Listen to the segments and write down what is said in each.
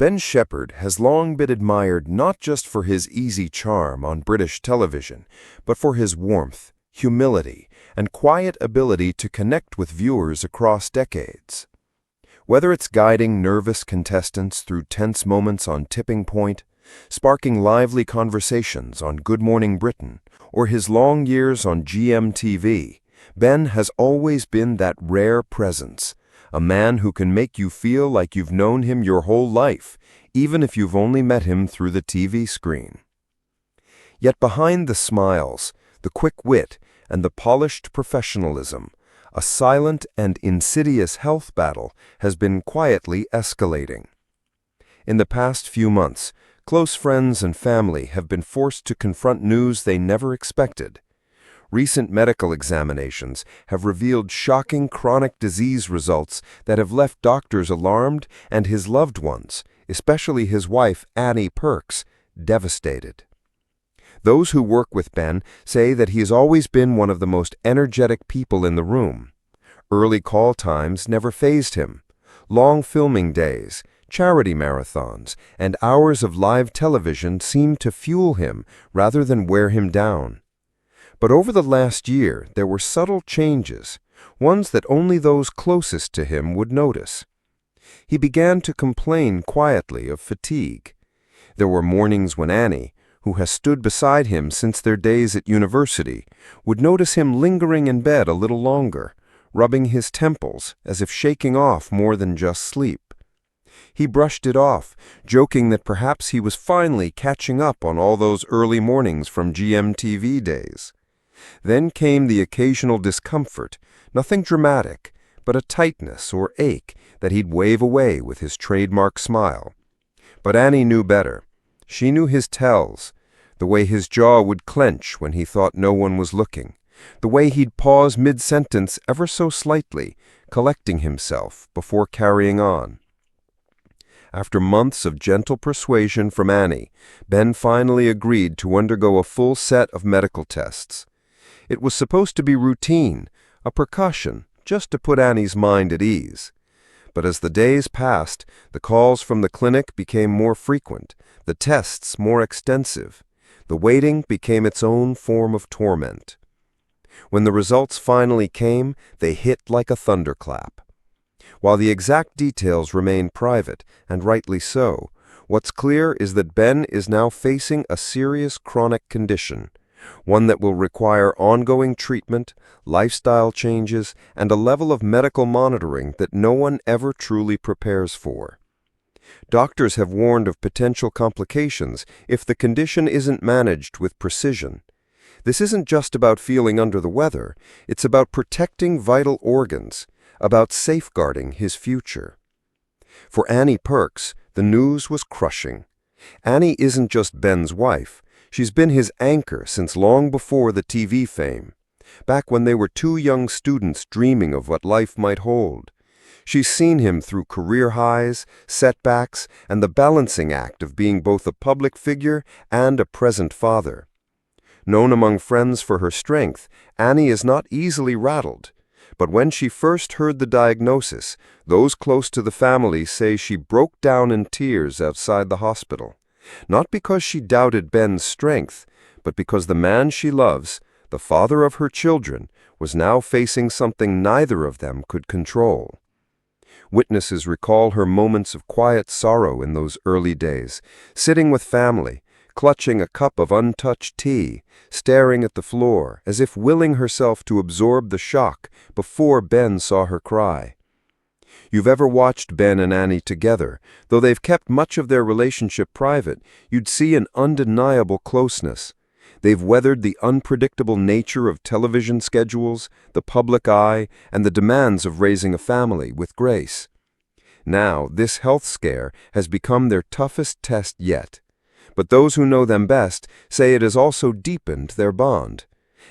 Ben Shephard has long been admired not just for his easy charm on British television, but for his warmth, humility, and quiet ability to connect with viewers across decades. Whether it's guiding nervous contestants through tense moments on Tipping Point, sparking lively conversations on Good Morning Britain, or his long years on GMTV, Ben has always been that rare presence, a man who can make you feel like you've known him your whole life, even if you've only met him through the TV screen. Yet behind the smiles, the quick wit, and the polished professionalism, a silent and insidious health battle has been quietly escalating. In the past few months, close friends and family have been forced to confront news they never expected. Recent medical examinations have revealed shocking chronic disease results that have left doctors alarmed and his loved ones, especially his wife Annie Perks, devastated. Those who work with Ben say that he has always been one of the most energetic people in the room. Early call times never fazed him. Long filming days, charity marathons, and hours of live television seemed to fuel him rather than wear him down. But over the last year, there were subtle changes, ones that only those closest to him would notice. He began to complain quietly of fatigue. There were mornings when Annie, who has stood beside him since their days at university, would notice him lingering in bed a little longer, rubbing his temples as if shaking off more than just sleep. He brushed it off, joking that perhaps he was finally catching up on all those early mornings from GMTV days. Then came the occasional discomfort, nothing dramatic, but a tightness or ache that he'd wave away with his trademark smile. But Annie knew better. She knew his tells, the way his jaw would clench when he thought no one was looking, the way he'd pause mid-sentence ever so slightly, collecting himself before carrying on. After months of gentle persuasion from Annie, Ben finally agreed to undergo a full set of medical tests. It was supposed to be routine, a precaution, just to put Annie's mind at ease. But as the days passed, the calls from the clinic became more frequent, the tests more extensive. The waiting became its own form of torment. When the results finally came, they hit like a thunderclap. While the exact details remain private, and rightly so, what's clear is that Ben is now facing a serious chronic condition, one that will require ongoing treatment, lifestyle changes, and a level of medical monitoring that no one ever truly prepares for. Doctors have warned of potential complications if the condition isn't managed with precision. This isn't just about feeling under the weather, it's about protecting vital organs, about safeguarding his future. For Annie Perks, the news was crushing. Annie isn't just Ben's wife. She's been his anchor since long before the TV fame, back when they were two young students dreaming of what life might hold. She's seen him through career highs, setbacks, and the balancing act of being both a public figure and a present father. Known among friends for her strength, Annie is not easily rattled. But when she first heard the diagnosis, those close to the family say she broke down in tears outside the hospital. Not because she doubted Ben's strength, but because the man she loves, the father of her children, was now facing something neither of them could control. Witnesses recall her moments of quiet sorrow in those early days, sitting with family, clutching a cup of untouched tea, staring at the floor, as if willing herself to absorb the shock before Ben saw her cry. You've ever watched Ben and Annie together, though they've kept much of their relationship private, you'd see an undeniable closeness. They've weathered the unpredictable nature of television schedules, the public eye, and the demands of raising a family with grace. Now, this health scare has become their toughest test yet. But those who know them best say it has also deepened their bond.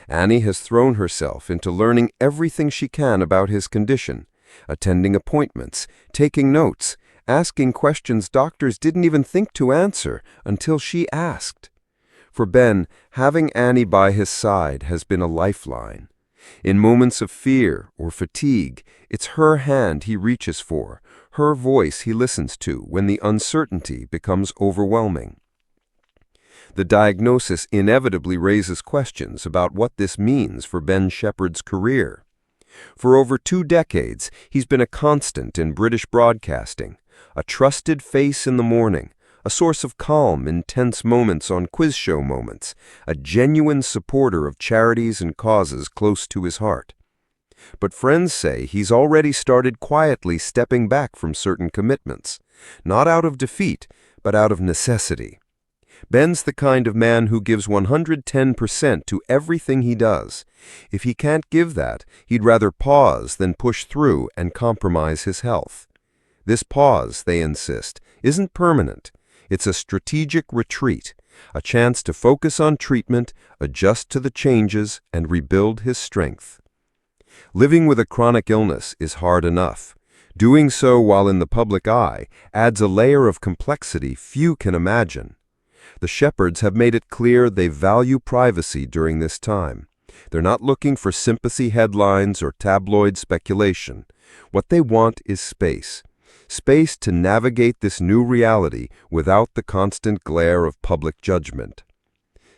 Annie has thrown herself into learning everything she can about his condition, attending appointments, taking notes, asking questions doctors didn't even think to answer until she asked. For Ben, having Annie by his side has been a lifeline. In moments of fear or fatigue, it's her hand he reaches for, her voice he listens to when the uncertainty becomes overwhelming. The diagnosis inevitably raises questions about what this means for Ben Shephard's career. For over 2 decades, he's been a constant in British broadcasting, a trusted face in the morning, a source of calm in tense moments on quiz show moments, a genuine supporter of charities and causes close to his heart. But friends say he's already started quietly stepping back from certain commitments, not out of defeat, but out of necessity. Ben's the kind of man who gives 110% to everything he does. If he can't give that, he'd rather pause than push through and compromise his health. This pause, they insist, isn't permanent. It's a strategic retreat, a chance to focus on treatment, adjust to the changes, and rebuild his strength. Living with a chronic illness is hard enough. Doing so while in the public eye adds a layer of complexity few can imagine. The Shephards have made it clear they value privacy during this time. They're not looking for sympathy headlines or tabloid speculation. What they want is space. Space to navigate this new reality without the constant glare of public judgment.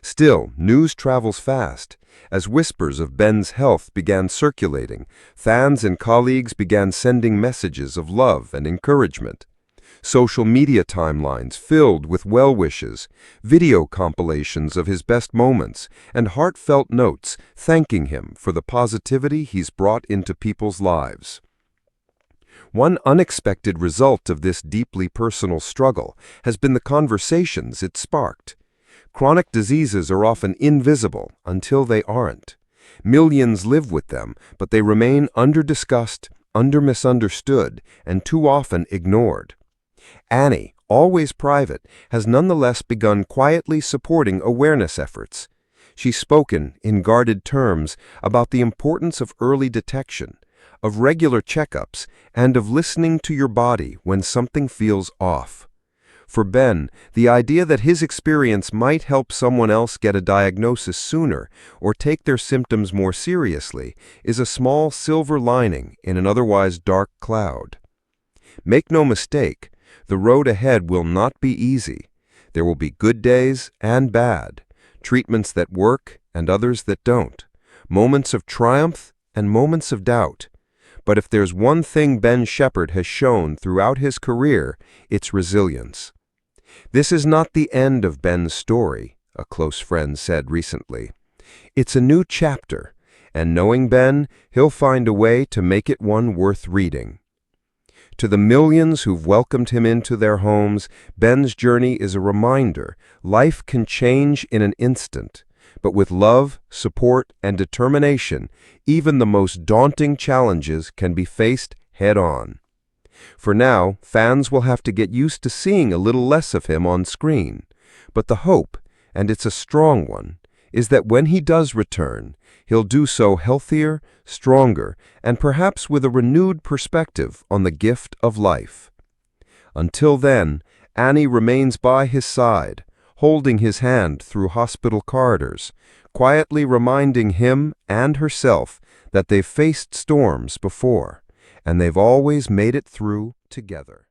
Still, news travels fast. As whispers of Ben's health began circulating, fans and colleagues began sending messages of love and encouragement. Social media timelines filled with well wishes, video compilations of his best moments, and heartfelt notes thanking him for the positivity he's brought into people's lives. One unexpected result of this deeply personal struggle has been the conversations it sparked. Chronic diseases are often invisible until they aren't. Millions live with them, but they remain under-discussed, under-misunderstood, and too often ignored. Annie, always private, has nonetheless begun quietly supporting awareness efforts. She's spoken, in guarded terms, about the importance of early detection, of regular checkups, and of listening to your body when something feels off. For Ben, the idea that his experience might help someone else get a diagnosis sooner or take their symptoms more seriously is a small silver lining in an otherwise dark cloud. Make no mistake, the road ahead will not be easy. There will be good days and bad, treatments that work and others that don't, moments of triumph and moments of doubt. But if there's one thing Ben Shephard has shown throughout his career, it's resilience. This is not the end of Ben's story, a close friend said recently. It's a new chapter, and knowing Ben, he'll find a way to make it one worth reading. To the millions who've welcomed him into their homes, Ben's journey is a reminder life can change in an instant. But with love, support, and determination, even the most daunting challenges can be faced head-on. For now, fans will have to get used to seeing a little less of him on screen. But the hope, and it's a strong one, is that when he does return, he'll do so healthier, stronger, and perhaps with a renewed perspective on the gift of life. Until then, Annie remains by his side, holding his hand through hospital corridors, quietly reminding him and herself that they've faced storms before, and they've always made it through together.